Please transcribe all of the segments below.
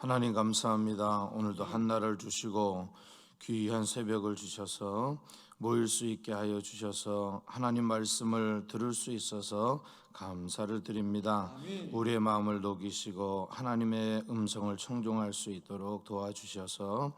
하나님 감사합니다. 오늘도 한날을 주시고 귀한 새벽을 주셔서 모일 수 있게 하여 주셔서 하나님 말씀을 들을 수 있어서 감사를 드립니다. 아멘. 우리의 마음을 녹이시고 하나님의 음성을 청종할 수 있도록 도와주셔서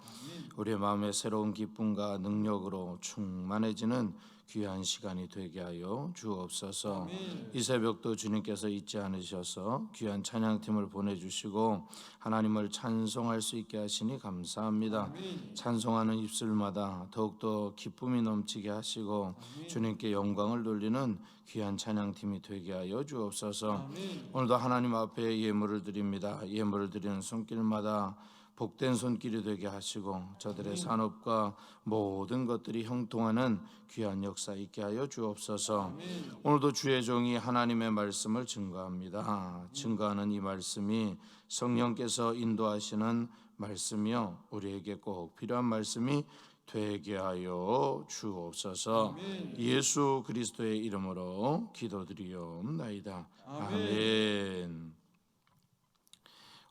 우리의 마음에 새로운 기쁨과 능력으로 충만해지는 귀한 시간이 되게 하여 주옵소서. 아멘. 이 새벽도 주님께서 잊지 않으셔서 귀한 찬양팀을 보내주시고 하나님을 찬송할 수 있게 하시니 감사합니다. 아멘. 찬송하는 입술마다 더욱더 기쁨이 넘치게 하시고 주님께 영광을 돌리는 귀한 찬양팀이 되게 하여 주옵소서. 아멘. 오늘도 하나님 앞에 예물을 드립니다. 예물을 드리는 손길마다 복된 손길이 되게 하시고 저들의 산업과 모든 것들이 형통하는 귀한 역사 있게 하여 주옵소서. 오늘도 주의 종이 하나님의 말씀을 증거합니다. 증거하는 이 말씀이 성령께서 인도하시는 말씀이요 우리에게 꼭 필요한 말씀이 되게 하여 주옵소서. 예수 그리스도의 이름으로 기도드리옵나이다. 아멘.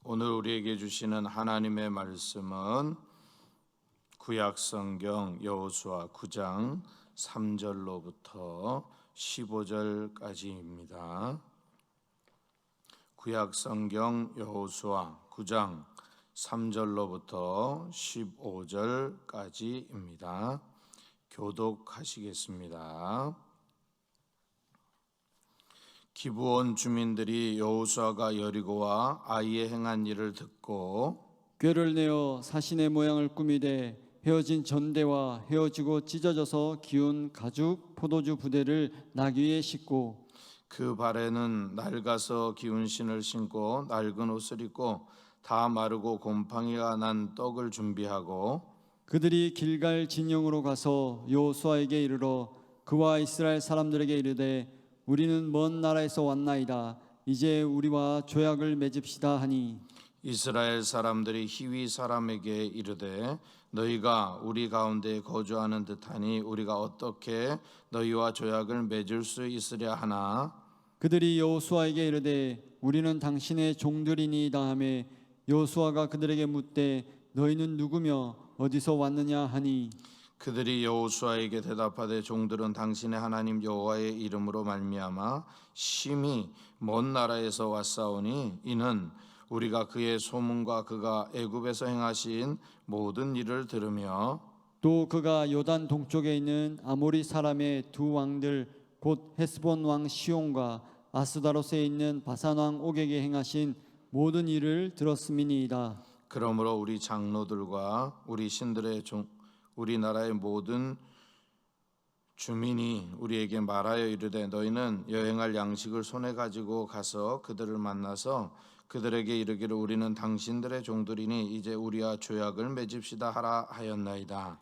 오늘 우리에게 주시는 하나님의 말씀은 구약성경 여호수아 9장 3절로부터 15절까지입니다. 구약성경 여호수아 9장 3절로부터 15절까지입니다. 교독하시겠습니다. 기브온 주민들이 여호수아가 여리고와 아이에 행한 일을 듣고 꾀를 내어 사신의 모양을 꾸미되 헤어진 전대와 헤어지고 찢어져서 기운 가죽 포도주 부대를 나귀에 싣고 그 발에는 낡아서 기운 신을 신고 낡은 옷을 입고 다 마르고 곰팡이가 난 떡을 준비하고 그들이 길갈 진영으로 가서 여호수아에게 이르러 그와 이스라엘 사람들에게 이르되 우리는 먼 나라에서 왔나이다. 이제 우리와 조약을 맺읍시다 하니 이스라엘 사람들이 히위 사람에게 이르되 너희가 우리 가운데 거주하는 듯하니 우리가 어떻게 너희와 조약을 맺을 수 있으랴 하나. 그들이 여호수아에게 이르되 우리는 당신의 종들이니이다 하매 여호수아가 그들에게 묻되 너희는 누구며 어디서 왔느냐 하니 그들이 여호수아에게 대답하되 종들은 당신의 하나님 여호와의 이름으로 말미암아 심히 먼 나라에서 왔사오니 이는 우리가 그의 소문과 그가 애굽에서 행하신 모든 일을 들으며 또 그가 요단 동쪽에 있는 아모리 사람의 두 왕들 곧 헤스본 왕 시온과 아스다롯에 있는 바산 왕 옥에게 행하신 모든 일을 들었음이니이다. 그러므로 우리 장로들과 우리 신들의 우리나라의 모든 주민이 우리에게 말하여 이르되 너희는 여행할 양식을 손에 가지고 가서 그들을 만나서 그들에게 이르기를 우리는 당신들의 종들이니 이제 우리와 조약을 맺읍시다 하라 하였나이다.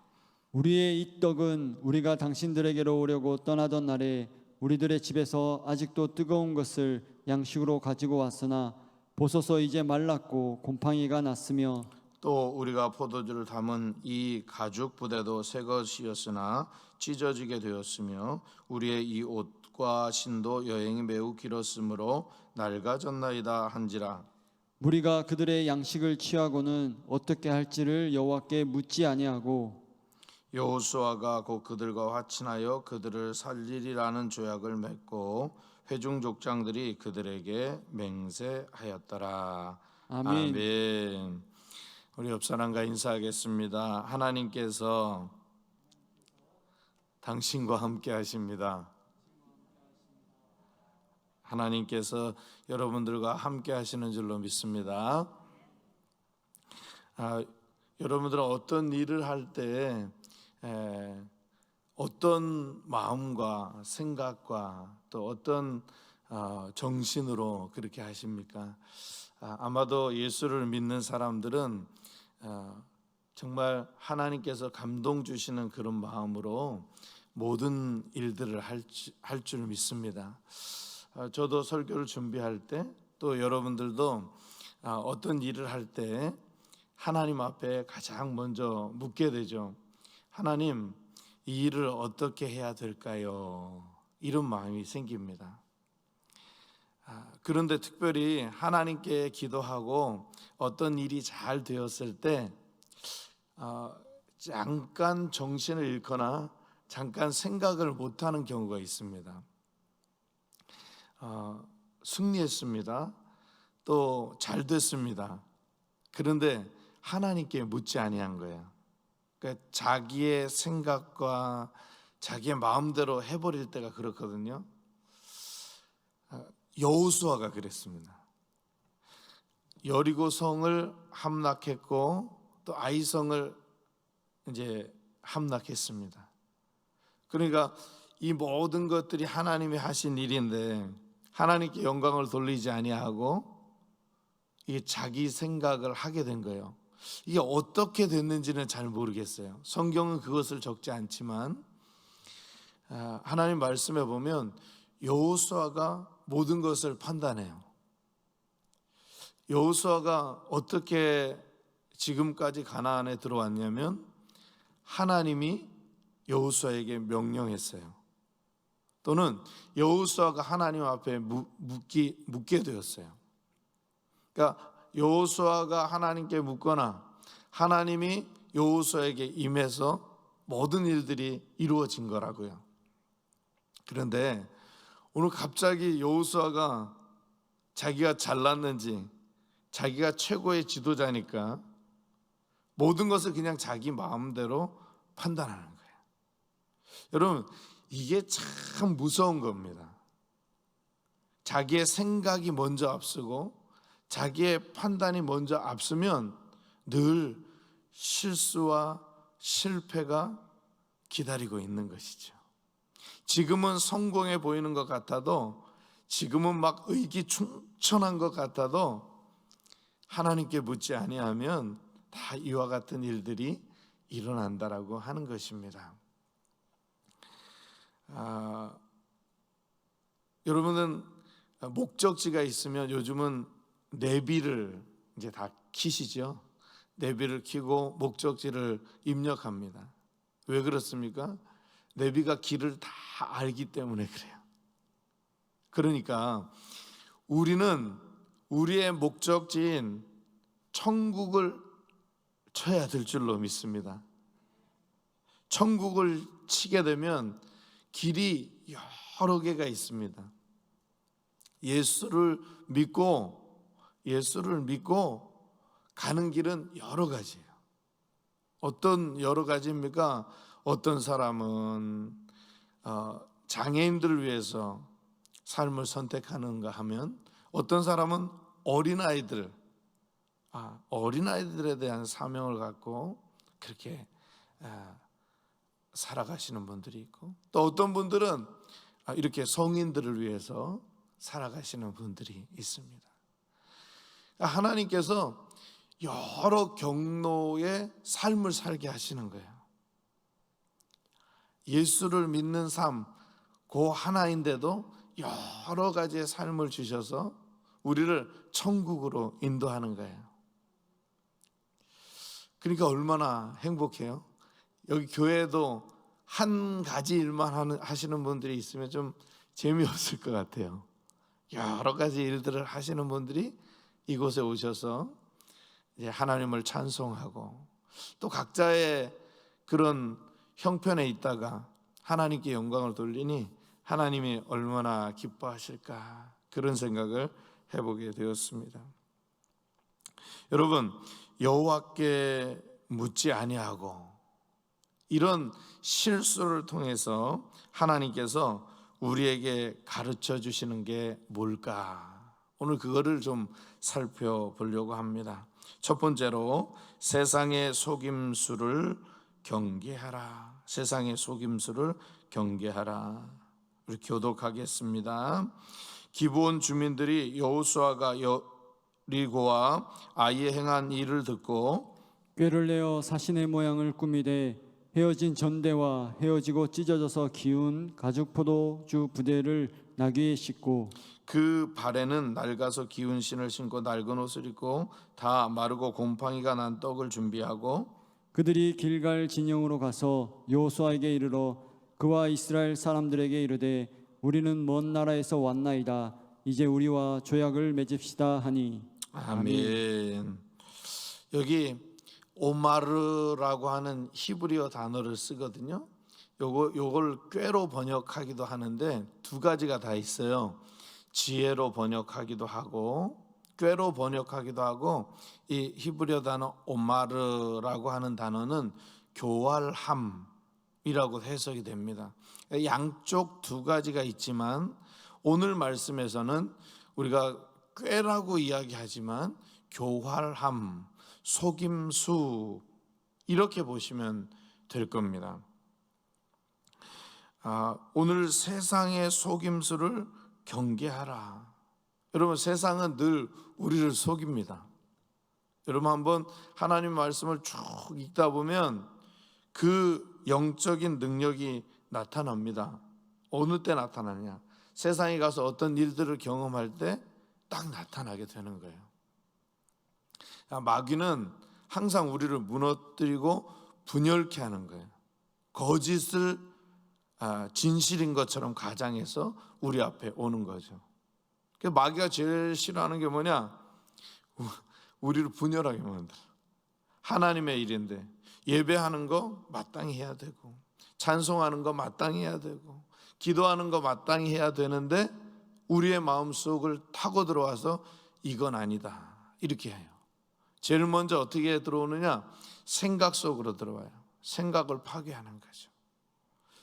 우리의 이 떡은 우리가 당신들에게로 오려고 떠나던 날에 우리들의 집에서 아직도 뜨거운 것을 양식으로 가지고 왔으나 보소서 이제 말랐고 곰팡이가 났으며 또 우리가 포도주를 담은 이 가죽 부대도 새 것이었으나 찢어지게 되었으며 우리의 이 옷과 신도 여행이 매우 길었으므로 낡아졌나이다 한지라. 우리가 그들의 양식을 취하고는 어떻게 할지를 여호와께 묻지 아니하고 여호수아가 곧 그들과 화친하여 그들을 살리리라는 조약을 맺고 회중 족장들이 그들에게 맹세하였더라. 아멘. 아멘. 우리 옆 사람과 인사하겠습니다. 하나님께서 당신과 함께 하십니다. 하나님께서 여러분들과 함께 하시는 줄로 믿습니다. 여러분들은 어떤 일을 할 때 어떤 마음과 생각과 또 어떤 정신으로 그렇게 하십니까? 아마도 예수를 믿는 사람들은 정말 하나님께서 감동 주시는 그런 마음으로 모든 일들을 할 줄 믿습니다. 저도 설교를 준비할 때 또 여러분들도 어떤 일을 할 때 하나님 앞에 가장 먼저 묻게 되죠. 하나님, 이 일을 어떻게 해야 될까요? 이런 마음이 생깁니다. 그런데 특별히 하나님께 기도하고 어떤 일이 잘 되었을 때 잠깐 정신을 잃거나 잠깐 생각을 못하는 경우가 있습니다. 승리했습니다. 또 잘 됐습니다. 그런데 하나님께 묻지 아니한 거예요. 그러니까 자기의 생각과 자기의 마음대로 해버릴 때가 그렇거든요. 여호수아가 그랬습니다. 여리고성을 함락했고 또 아이성을 이제 함락했습니다. 그러니까 이 모든 것들이 하나님이 하신 일인데 하나님께 영광을 돌리지 아니하고 이게 자기 생각을 하게 된 거예요. 이게 어떻게 됐는지는 잘 모르겠어요. 성경은 그것을 적지 않지만 하나님 말씀에 보면 여호수아가 모든 것을 판단해요. 여호수아가 어떻게 지금까지 가나안에 들어왔냐면 하나님이 여호수아에게 명령했어요. 또는 여호수아가 하나님 앞에 묻게 되었어요. 그러니까 여호수아가 하나님께 묻거나 하나님이 여호수아에게 임해서 모든 일들이 이루어진 거라고요. 그런데 오늘 갑자기 여호수아가 자기가 잘났는지 자기가 최고의 지도자니까 모든 것을 그냥 자기 마음대로 판단하는 거예요. 여러분, 이게 참 무서운 겁니다. 자기의 생각이 먼저 앞서고 자기의 판단이 먼저 앞서면 늘 실수와 실패가 기다리고 있는 것이죠. 지금은 성공해 보이는 것 같아도, 지금은 막 의기충천한 것 같아도 하나님께 묻지 아니하면 다 이와 같은 일들이 일어난다라고 하는 것입니다. 여러분은 목적지가 있으면 요즘은 내비를 이제 다 키시죠. 내비를 키고 목적지를 입력합니다. 왜 그렇습니까? 내비가 길을 다 알기 때문에 그래요. 그러니까 우리는 우리의 목적지인 천국을 쳐야 될 줄로 믿습니다. 천국을 치게 되면 길이 여러 개가 있습니다. 예수를 믿고 가는 길은 여러 가지예요. 어떤 여러 가지입니까? 어떤 사람은 장애인들을 위해서 삶을 선택하는가 하면, 어떤 사람은 어린아이들에 대한 사명을 갖고 그렇게 살아가시는 분들이 있고, 또 어떤 분들은 이렇게 성인들을 위해서 살아가시는 분들이 있습니다. 하나님께서 여러 경로의 삶을 살게 하시는 거예요. 예수를 믿는 삶, 그 하나인데도 여러 가지의 삶을 주셔서 우리를 천국으로 인도하는 거예요. 그러니까 얼마나 행복해요. 여기 교회도 한 가지 일만 하시는 분들이 있으면 좀 재미없을 것 같아요. 여러 가지 일들을 하시는 분들이 이곳에 오셔서 이제 하나님을 찬송하고 또 각자의 그런 형편에 있다가 하나님께 영광을 돌리니 하나님이 얼마나 기뻐하실까, 그런 생각을 해보게 되었습니다. 여러분, 여호와께 묻지 아니하고 이런 실수를 통해서 하나님께서 우리에게 가르쳐 주시는 게 뭘까? 오늘 그거를 좀 살펴보려고 합니다. 첫 번째로 세상의 속임수를 경계하라. 세상의 속임수를 경계하라. 우리 교독하겠습니다. 기브온 주민들이 여호수아가 여리고와 아이에 행한 일을 듣고 꾀를 내어 사신의 모양을 꾸미되 헤어진 전대와 헤어지고 찢어져서 기운 가죽 포도주 부대를 나귀에 싣고 그 발에는 낡아서 기운 신을 신고 낡은 옷을 입고 다 마르고 곰팡이가 난 떡을 준비하고 그들이 길갈 진영으로 가서 여호수아에게 이르러 그와 이스라엘 사람들에게 이르되 우리는 먼 나라에서 왔나이다. 이제 우리와 조약을 맺읍시다 하니. 아멘. 여기 오마르라고 하는 히브리어 단어를 쓰거든요. 요걸 꾀로 번역하기도 하는데 두 가지가 다 있어요. 지혜로 번역하기도 하고 꾀로 번역하기도 하고, 이 히브리어 단어 오마르라고 하는 단어는 교활함이라고 해석이 됩니다. 양쪽 두 가지가 있지만 오늘 말씀에서는 우리가 꾀라고 이야기하지만 교활함, 속임수 이렇게 보시면 될 겁니다. 오늘 세상의 속임수를 경계하라. 여러분, 세상은 늘 우리를 속입니다. 여러분, 한번 하나님 말씀을 쭉 읽다 보면 그 영적인 능력이 나타납니다. 어느 때 나타나냐? 세상에 가서 어떤 일들을 경험할 때 딱 나타나게 되는 거예요. 마귀는 항상 우리를 무너뜨리고 분열케 하는 거예요. 거짓을 진실인 것처럼 가장해서 우리 앞에 오는 거죠. 마귀가 제일 싫어하는 게 뭐냐? 우리를 분열하게 만들어. 하나님의 일인데 예배하는 거 마땅히 해야 되고, 찬송하는 거 마땅히 해야 되고, 기도하는 거 마땅히 해야 되는데 우리의 마음속을 타고 들어와서 이건 아니다 이렇게 해요. 제일 먼저 어떻게 들어오느냐? 생각 속으로 들어와요. 생각을 파괴하는 거죠.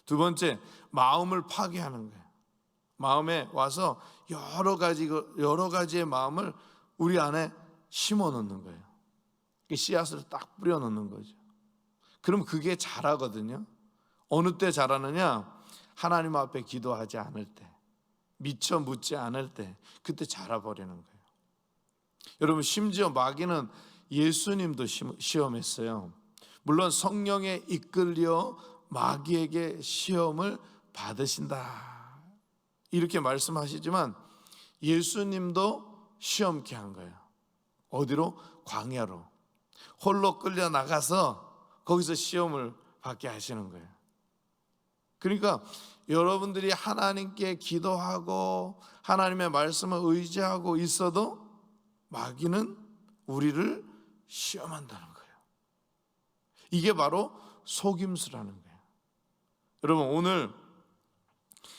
두 번째, 마음을 파괴하는 거예요. 마음에 와서 여러 가지의 마음을 우리 안에 심어 놓는 거예요. 씨앗을 딱 뿌려 놓는 거죠. 그럼 그게 자라거든요. 어느 때 자라느냐? 하나님 앞에 기도하지 않을 때, 미처 묻지 않을 때, 그때 자라버리는 거예요. 여러분, 심지어 마귀는 예수님도 시험했어요. 물론 성령에 이끌려 마귀에게 시험을 받으신다 이렇게 말씀하시지만 예수님도 시험케 한 거예요. 어디로? 광야로 홀로 끌려 나가서 거기서 시험을 받게 하시는 거예요. 그러니까 여러분들이 하나님께 기도하고 하나님의 말씀을 의지하고 있어도 마귀는 우리를 시험한다는 거예요. 이게 바로 속임수라는 거예요. 여러분, 오늘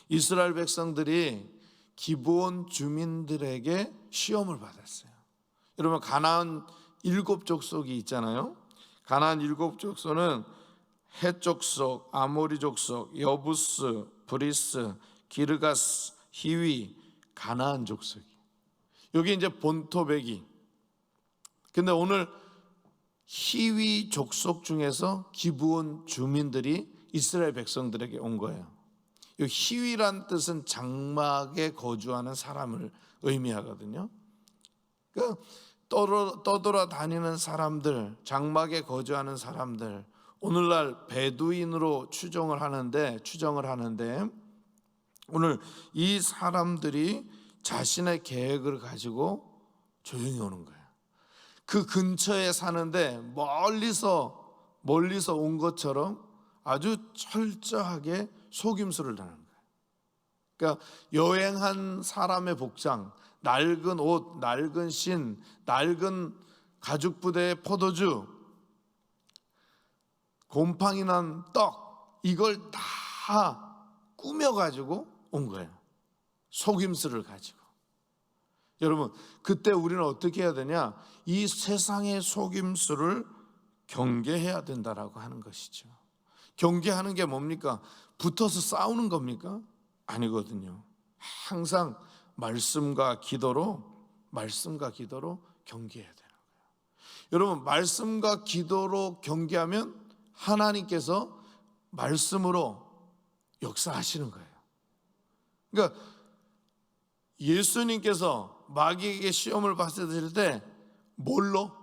이스라엘 백성들이 기브온 주민들에게 시험을 받았어요. 여러분, 가나안 7족속이 있잖아요. 가나안 7족속은 헷 족속, 아모리 족속, 여부스, 브리스, 기르가스, 히위, 가나안 족속이. 여기 이제 본토백이. 근데 오늘 히위 족속 중에서 기브온 주민들이 이스라엘 백성들에게 온 거예요. 이 히위란 뜻은 장막에 거주하는 사람을 의미하거든요. 그러니까 떠돌아다니는 사람들, 장막에 거주하는 사람들, 오늘날 베두인으로 추정을 하는데 오늘 이 사람들이 자신의 계획을 가지고 조용히 오는 거예요. 그 근처에 사는데 멀리서 온 것처럼 아주 철저하게 속임수를 당하는 거예요. 그러니까 여행한 사람의 복장, 낡은 옷, 낡은 신, 낡은 가죽 부대의 포도주, 곰팡이 난 떡, 이걸 다 꾸며가지고 온 거예요. 속임수를 가지고. 여러분, 그때 우리는 어떻게 해야 되냐? 이 세상의 속임수를 경계해야 된다라고 하는 것이죠. 경계하는 게 뭡니까? 붙어서 싸우는 겁니까? 아니거든요. 항상 말씀과 기도로 경계해야 되는 거예요. 여러분, 말씀과 기도로 경계하면 하나님께서 말씀으로 역사하시는 거예요. 그러니까 예수님께서 마귀에게 시험을 받으실 때 뭘로?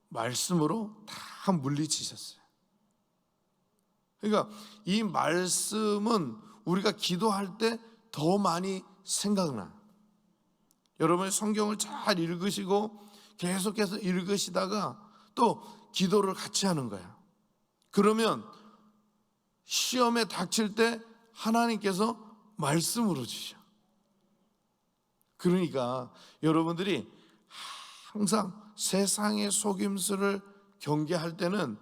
말씀으로 다 물리치셨어요. 그러니까 이 말씀은 우리가 기도할 때 더 많이 생각나. 여러분이 성경을 잘 읽으시고 계속해서 읽으시다가 또 기도를 같이 하는 거야. 그러면 시험에 닥칠 때 하나님께서 말씀으로 주셔. 그러니까 여러분들이 항상 세상의 속임수를 경계할 때는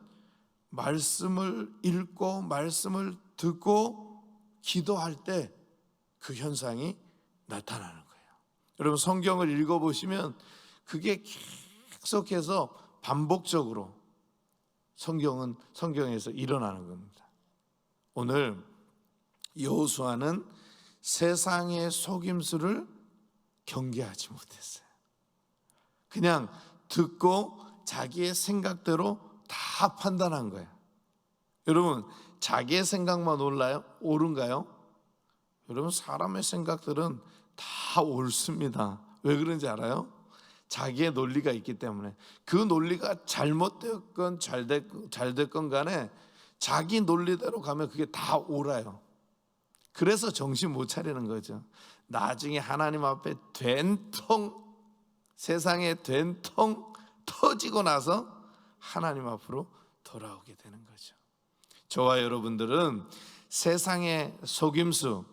말씀을 읽고 말씀을 듣고 기도할 때 그 현상이 나타나는 거예요. 여러분 성경을 읽어보시면 그게 계속해서 반복적으로 성경에서 일어나는 겁니다. 오늘 여호수아는 세상의 속임수를 경계하지 못했어요. 그냥 듣고 자기의 생각대로 다 판단한 거예요. 여러분 자기의 생각만 옳은가요? 여러분 사람의 생각들은 다 옳습니다. 왜 그런지 알아요? 자기의 논리가 있기 때문에. 그 논리가 잘못됐건 잘됐건 간에 자기 논리대로 가면 그게 다 옳아요. 그래서 정신 못 차리는 거죠. 나중에 하나님 앞에 세상에 된통 터지고 나서 하나님 앞으로 돌아오게 되는 거죠. 저와 여러분들은 세상의 속임수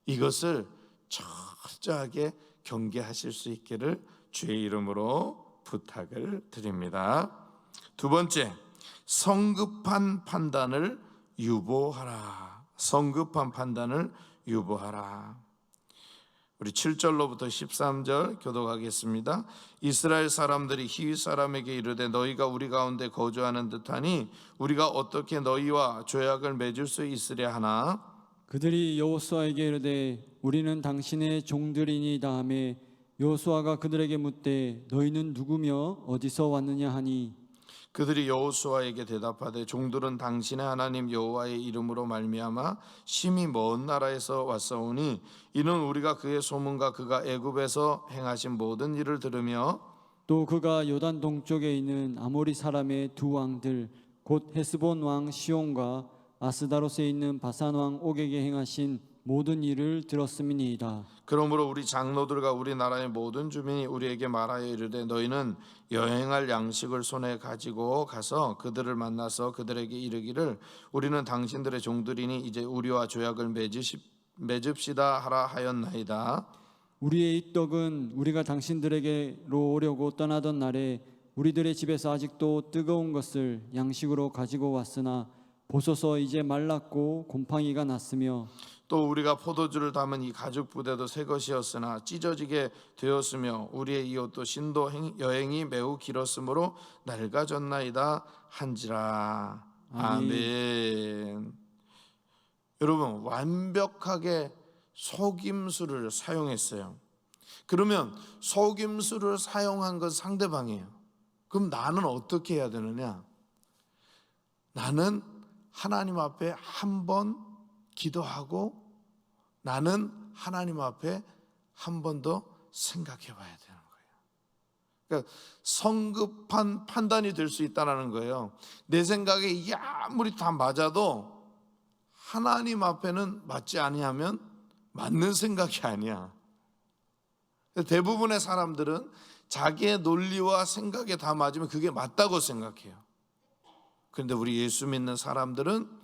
이것을 철저하게 경계하실 수 있기를 주의 이름으로 부탁을 드립니다. 두 번째, 성급한 판단을 유보하라. 성급한 판단을 유보하라. 우리 7절로부터 13절 교독하겠습니다. 이스라엘 사람들이 히위 사람에게 이르되 너희가 우리 가운데 거주하는 듯하니 우리가 어떻게 너희와 조약을 맺을 수 있으랴 하나. 그들이 여호수아에게 이르되 우리는 당신의 종들이니이다 하매 여호수아가 그들에게 묻되 너희는 누구며 어디서 왔느냐 하니 그들이 여호수아에게 대답하되 종들은 당신의 하나님 여호와의 이름으로 말미암아 심히 먼 나라에서 왔사오니 이는 우리가 그의 소문과 그가 애굽에서 행하신 모든 일을 들으며 또 그가 요단 동쪽에 있는 아모리 사람의 두 왕들 곧 헤스본 왕 시온과 아스다롯에 있는 바산 왕 옥에게 행하신 모든 일을 들었음이니이다. 그러므로 우리 장로들과 우리 나라의 모든 주민이 우리에게 말하여 이르되 너희는 여행할 양식을 손에 가지고 가서 그들을 만나서 그들에게 이르기를 우리는 당신들의 종들이니 이제 우리와 조약을 맺읍시다 하라 하였나이다. 우리의 이 떡은 우리가 당신들에게로 오려고 떠나던 날에 우리들의 집에서 아직도 뜨거운 것을 양식으로 가지고 왔으나 보소서 이제 말랐고 곰팡이가 났으며 또 우리가 포도주를 담은 이 가죽 부대도 새 것이었으나 찢어지게 되었으며 우리의 이 옷도 신도 여행이 매우 길었으므로 낡아졌나이다 한지라. 아멘. 여러분 완벽하게 속임수를 사용했어요. 그러면 속임수를 사용한 건 상대방이에요. 그럼 나는 어떻게 해야 되느냐? 나는 하나님 앞에 한 번 기도하고 나는 하나님 앞에 한 번 더 생각해 봐야 되는 거예요. 그러니까 성급한 판단이 될 수 있다는 거예요. 내 생각에 이게 아무리 다 맞아도 하나님 앞에는 맞지 아니하면 맞는 생각이 아니야. 대부분의 사람들은 자기의 논리와 생각에 다 맞으면 그게 맞다고 생각해요. 그런데 우리 예수 믿는 사람들은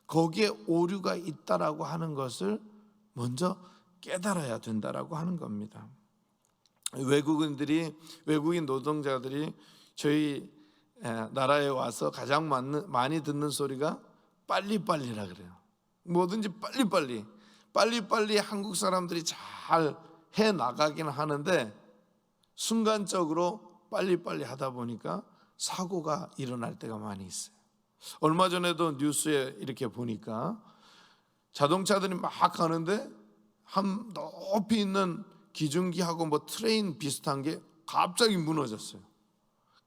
거기에 오류가 있다라고 하는 것을 먼저 깨달아야 된다라고 하는 겁니다. 외국인 노동자들이 저희 나라에 와서 가장 많이 듣는 소리가 빨리빨리라 그래요. 뭐든지 빨리빨리 한국 사람들이 잘 해나가긴 하는데 순간적으로 빨리빨리 하다 보니까 사고가 일어날 때가 많이 있어요. 얼마 전에도 뉴스에 이렇게 보니까 자동차들이 막 가는데 한 높이 있는 기중기하고 뭐 트레인 비슷한 게 갑자기 무너졌어요.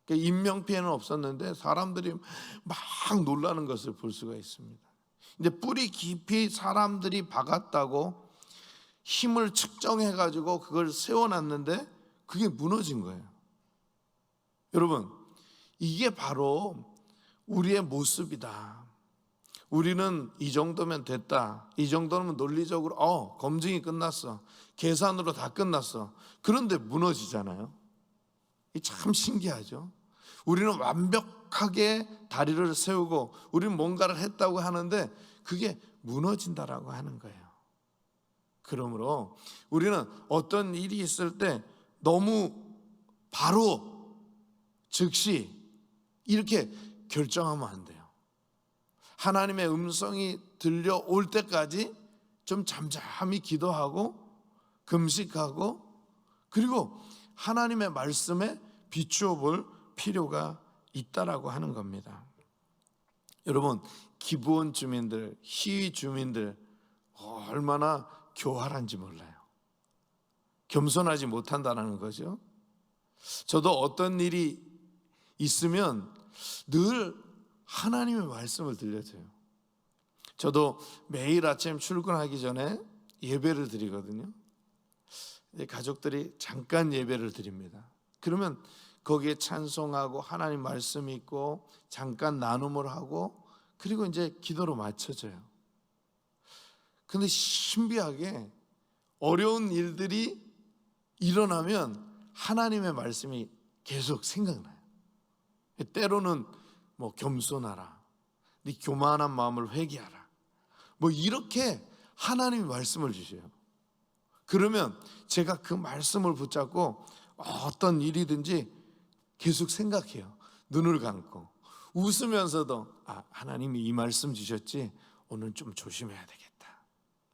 그러니까 인명피해는 없었는데 사람들이 막 놀라는 것을 볼 수가 있습니다. 이제 뿌리 깊이 사람들이 박았다고 힘을 측정해가지고 그걸 세워놨는데 그게 무너진 거예요. 여러분 이게 바로 우리의 모습이다. 우리는 이 정도면 됐다. 이 정도면 논리적으로 검증이 끝났어. 계산으로 다 끝났어. 그런데 무너지잖아요. 이게 참 신기하죠. 우리는 완벽하게 다리를 세우고 우리는 뭔가를 했다고 하는데 그게 무너진다라고 하는 거예요. 그러므로 우리는 어떤 일이 있을 때 너무 바로 즉시 이렇게 결정하면 안 돼요. 하나님의 음성이 들려올 때까지 좀 잠잠히 기도하고 금식하고 그리고 하나님의 말씀에 비추어 볼 필요가 있다라고 하는 겁니다. 여러분, 기브온 주민들, 희위 주민들 얼마나 교활한지 몰라요. 겸손하지 못한다는 거죠. 저도 어떤 일이 있으면 늘 하나님의 말씀을 들려줘요. 저도 매일 아침 출근하기 전에 예배를 드리거든요. 가족들이 잠깐 예배를 드립니다. 그러면 거기에 찬송하고 하나님 말씀이 있고 잠깐 나눔을 하고 그리고 이제 기도로 맞춰져요. 근데 신비하게 어려운 일들이 일어나면 하나님의 말씀이 계속 생각나요. 때로는 뭐 겸손하라, 네 교만한 마음을 회개하라, 뭐 이렇게 하나님이 말씀을 주셔요. 그러면 제가 그 말씀을 붙잡고 어떤 일이든지 계속 생각해요. 눈을 감고 웃으면서도 하나님이 이 말씀 주셨지, 오늘 좀 조심해야 되겠다.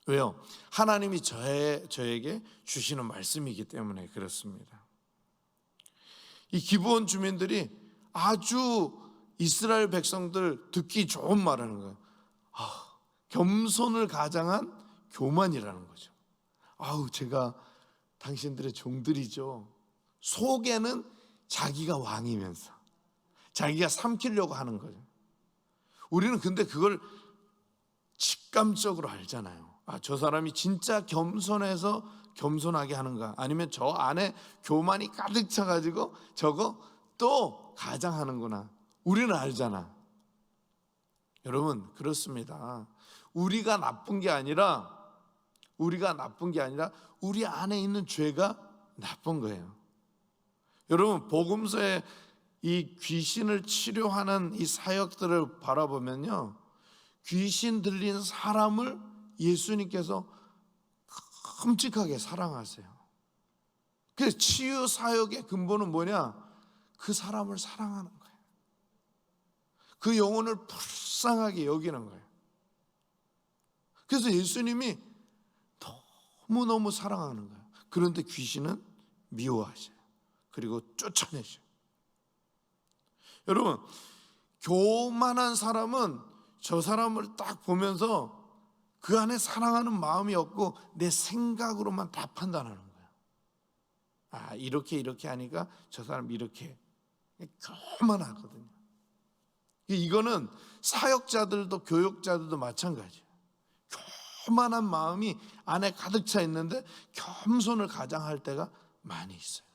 왜요? 하나님이 저에게 주시는 말씀이기 때문에 그렇습니다. 이 기브온 주민들이 아주 이스라엘 백성들 듣기 좋은 말하는 거예요. 겸손을 가장한 교만이라는 거죠. 제가 당신들의 종들이죠. 속에는 자기가 왕이면서 자기가 삼키려고 하는 거죠. 우리는 근데 그걸 직감적으로 알잖아요. 저 사람이 진짜 겸손해서 겸손하게 하는가, 아니면 저 안에 교만이 가득 차가지고 저거 또 가장하는구나. 우리는 알잖아. 여러분, 그렇습니다. 우리가 나쁜 게 아니라 우리 안에 있는 죄가 나쁜 거예요. 여러분, 복음서에 이 귀신을 치료하는 이 사역들을 바라보면요, 귀신 들린 사람을 예수님께서 끔찍하게 사랑하세요. 그래서 치유 사역의 근본은 뭐냐? 그 사람을 사랑하는 거예요. 그 영혼을 불쌍하게 여기는 거예요. 그래서 예수님이 너무너무 사랑하는 거예요. 그런데 귀신은 미워하셔요. 그리고 쫓아내셔요. 여러분, 교만한 사람은 저 사람을 딱 보면서 그 안에 사랑하는 마음이 없고 내 생각으로만 다 판단하는 거예요. 이렇게 하니까 저 사람 이렇게 교만하거든요. 이거는 사역자들도 교육자들도 마찬가지예요. 교만한 마음이 안에 가득 차 있는데 겸손을 가장할 때가 많이 있어요.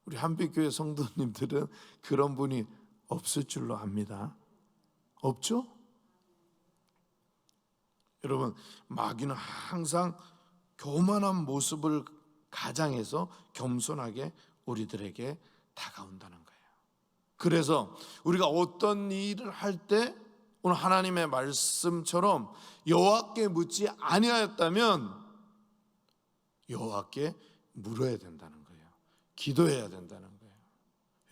우리 한빛교회 성도님들은 그런 분이 없을 줄로 압니다. 없죠? 여러분, 마귀는 항상 교만한 모습을 가장해서 겸손하게 우리들에게 다가온다는 거예요. 그래서 우리가 어떤 일을 할 때 오늘 하나님의 말씀처럼 여호와께 묻지 아니하였다면 여호와께 물어야 된다는 거예요. 기도해야 된다는 거예요.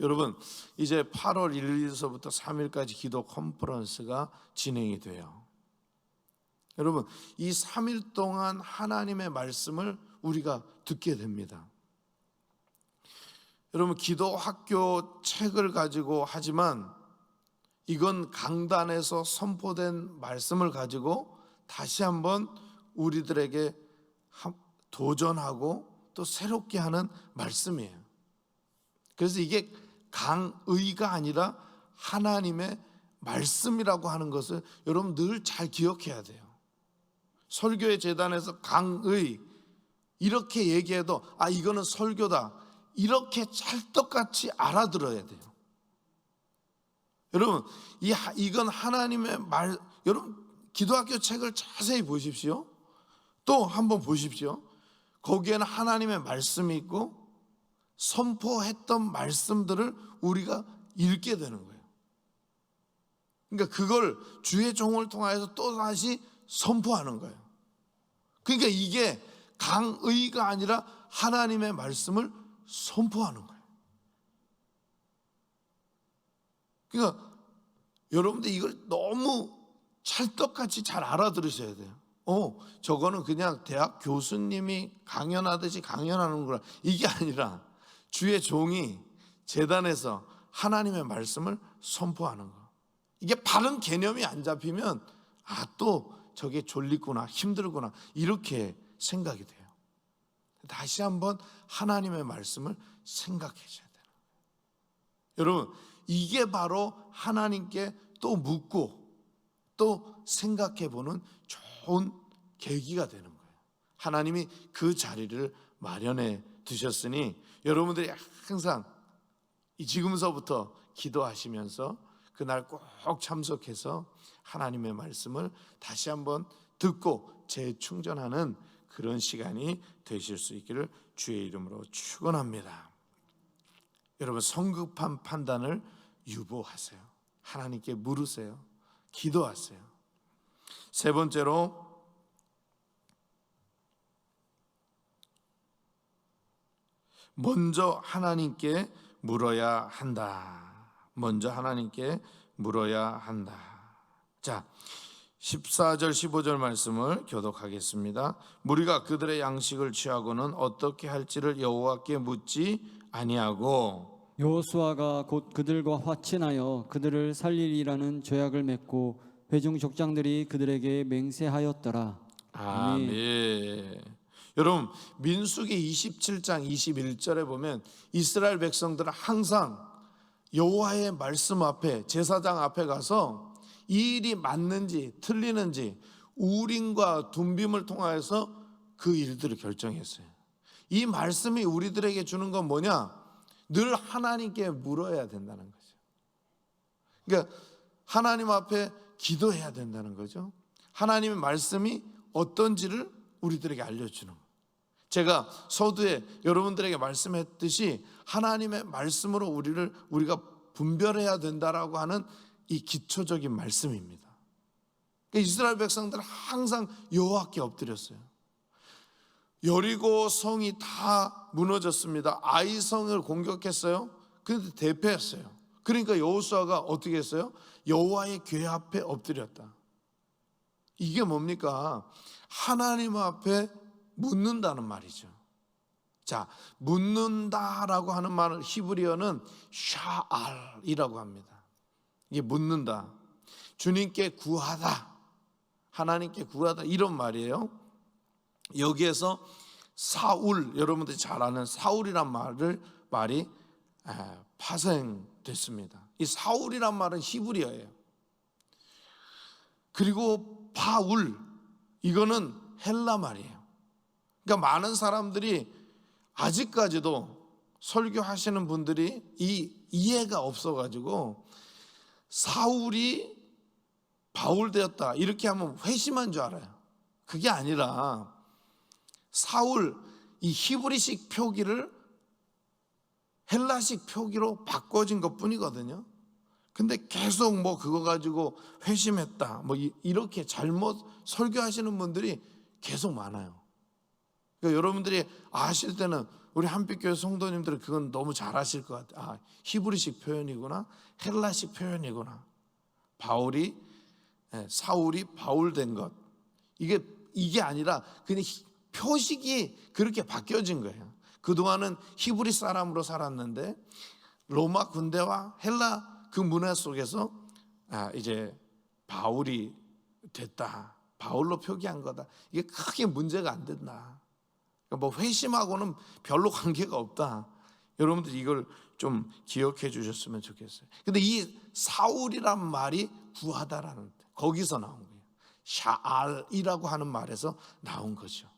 여러분, 이제 8월 1일서부터 3일까지 기도 컨퍼런스가 진행이 돼요. 여러분, 이 3일 동안 하나님의 말씀을 우리가 듣게 됩니다. 여러분, 기도 학교 책을 가지고 하지만 이건 강단에서 선포된 말씀을 가지고 다시 한번 우리들에게 도전하고 또 새롭게 하는 말씀이에요. 그래서 이게 강의가 아니라 하나님의 말씀이라고 하는 것을 여러분 늘 잘 기억해야 돼요. 설교의 재단에서 강의 이렇게 얘기해도 이거는 설교다 이렇게 찰떡같이 알아들어야 돼요. 여러분, 이건 하나님의 말. 여러분, 기도학교 책을 자세히 보십시오. 또 한번 보십시오. 거기에는 하나님의 말씀이 있고 선포했던 말씀들을 우리가 읽게 되는 거예요. 그러니까 그걸 주의 종을 통하여서 또 다시 선포하는 거예요. 그러니까 이게 강의가 아니라 하나님의 말씀을 선포하는 거예요. 그러니까 여러분들 이걸 너무 찰떡같이 잘 알아들으셔야 돼요. 저거는 그냥 대학 교수님이 강연하듯이 강연하는 거라. 이게 아니라 주의 종이 제단에서 하나님의 말씀을 선포하는 거. 이게 바른 개념이 안 잡히면 또 저게 졸리구나, 힘들구나 이렇게 생각이 돼요. 다시 한번 하나님의 말씀을 생각하셔야 돼요. 여러분, 이게 바로 하나님께 또 묻고 또 생각해 보는 좋은 계기가 되는 거예요. 하나님이 그 자리를 마련해 두셨으니 여러분들이 항상 지금서부터 기도하시면서 그날 꼭 참석해서 하나님의 말씀을 다시 한번 듣고 재충전하는 그런 시간이 되실 수 있기를 주의 이름으로 축원합니다. 여러분, 성급한 판단을 유보하세요. 하나님께 물으세요. 기도하세요. 세 번째로 먼저 하나님께 물어야 한다. 먼저 하나님께 물어야 한다. 자, 14절 15절 말씀을 교독하겠습니다. 무리가 그들의 양식을 취하고는 어떻게 할지를 여호와께 묻지 아니하고 여호수아가 곧 그들과 화친하여 그들을 살리리라는 조약을 맺고 회중 족장들이 그들에게 맹세하였더라. 아멘. 여러분, 민수기 27장 21절에 보면 이스라엘 백성들은 항상 여호와의 말씀 앞에, 제사장 앞에 가서 이 일이 맞는지 틀리는지 우림과 둠빔을 통하여서 그 일들을 결정했어요. 이 말씀이 우리들에게 주는 건 뭐냐? 늘 하나님께 물어야 된다는 거죠. 그러니까 하나님 앞에 기도해야 된다는 거죠. 하나님의 말씀이 어떤지를 우리들에게 알려주는 거예요. 제가 서두에 여러분들에게 말씀했듯이 하나님의 말씀으로 우리가 분별해야 된다라고 하는 이 기초적인 말씀입니다. 그러니까 이스라엘 백성들은 항상 여호와께 엎드렸어요. 여리고 성이 다 무너졌습니다. 아이 성을 공격했어요. 그런데 대패했어요. 그러니까 여호수아가 어떻게 했어요? 여호와의 궤 앞에 엎드렸다. 이게 뭡니까? 하나님 앞에 묻는다는 말이죠. 자, 묻는다라고 하는 말을 히브리어는 샤알이라고 합니다. 이게 묻는다, 주님께 구하다, 하나님께 구하다 이런 말이에요. 여기에서 사울, 여러분들이 잘 아는 사울이란 말이 파생됐습니다. 이 사울이란 말은 히브리어예요. 그리고 바울, 이거는 헬라 말이에요. 그러니까 많은 사람들이 아직까지도 설교하시는 분들이 이 이해가 없어가지고 사울이 바울 되었다 이렇게 하면 회심한 줄 알아요. 그게 아니라 사울, 이 히브리식 표기를 헬라식 표기로 바꿔진 것 뿐이거든요. 근데 계속 그거 가지고 회심했다 이렇게 잘못 설교하시는 분들이 계속 많아요. 그러니까 여러분들이 아실 때는 우리 한빛교회 성도님들은 그건 너무 잘 아실 것 같아요. 히브리식 표현이구나, 헬라식 표현이구나. 사울이 바울 된 것, 이게 아니라 그냥 표식이 그렇게 바뀌어진 거예요. 그동안은 히브리 사람으로 살았는데 로마 군대와 헬라 그 문화 속에서 이제 바울이 됐다, 바울로 표기한 거다. 이게 크게 문제가 안 된다. 그러니까 회심하고는 별로 관계가 없다. 여러분들 이걸 좀 기억해 주셨으면 좋겠어요. 근데 이 사울이란 말이 구하다라는 거기서 나온 거예요. 샤알이라고 하는 말에서 나온 거죠.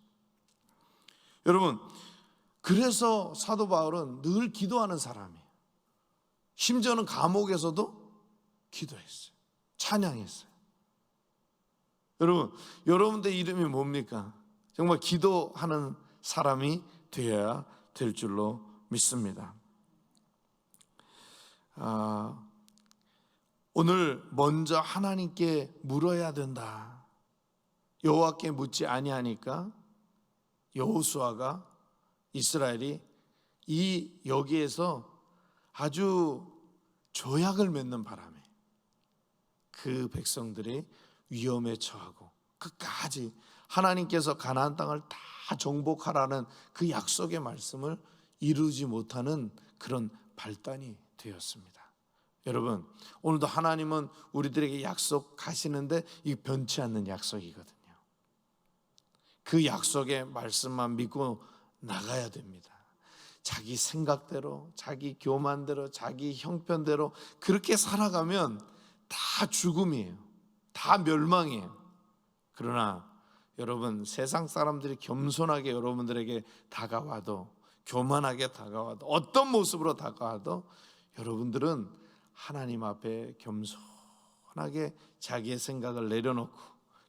여러분, 그래서 사도 바울은 늘 기도하는 사람이에요. 심지어는 감옥에서도 기도했어요. 찬양했어요. 여러분들 이름이 뭡니까? 정말 기도하는 사람이 되어야 될 줄로 믿습니다. 오늘 먼저 하나님께 물어야 된다. 여호와께 묻지 아니하니까 여호수아가 이스라엘이 여기에서 아주 조약을 맺는 바람에 그 백성들이 위험에 처하고 끝까지 하나님께서 가나안 땅을 다 정복하라는 그 약속의 말씀을 이루지 못하는 그런 발단이 되었습니다. 여러분, 오늘도 하나님은 우리들에게 약속하시는데 이 변치 않는 약속이거든요. 그 약속의 말씀만 믿고 나가야 됩니다. 자기 생각대로, 자기 교만대로, 자기 형편대로 그렇게 살아가면 다 죽음이에요. 다 멸망이에요. 그러나 여러분, 세상 사람들이 겸손하게 여러분들에게 다가와도, 교만하게 다가와도, 어떤 모습으로 다가와도 여러분들은 하나님 앞에 겸손하게 자기의 생각을 내려놓고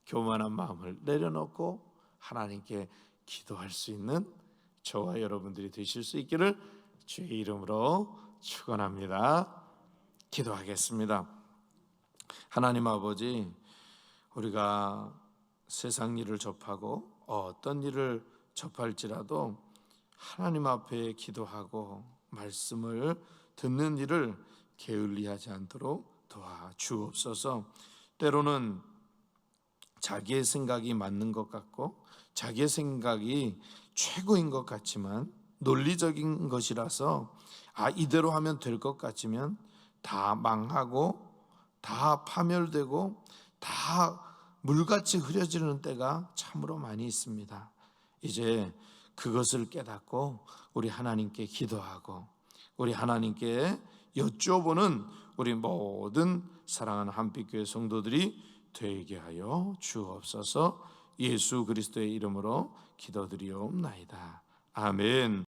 교만한 마음을 내려놓고 하나님께 기도할 수 있는 저와 여러분들이 되실 수 있기를 주의 이름으로 축원합니다. 기도하겠습니다. 하나님 아버지, 우리가 세상 일을 접하고 어떤 일을 접할지라도 하나님 앞에 기도하고 말씀을 듣는 일을 게을리하지 않도록 도와주옵소서. 때로는 자기의 생각이 맞는 것 같고 자기의 생각이 최고인 것 같지만 논리적인 것이라서 이대로 하면 될 것 같지만 다 망하고 다 파멸되고 다 물같이 흐려지는 때가 참으로 많이 있습니다. 이제 그것을 깨닫고 우리 하나님께 기도하고 우리 하나님께 여쭤보는 우리 모든 사랑하는 한빛교회 성도들이 되게 하여 주옵소서. 예수 그리스도의 이름으로 기도드리옵나이다. 아멘.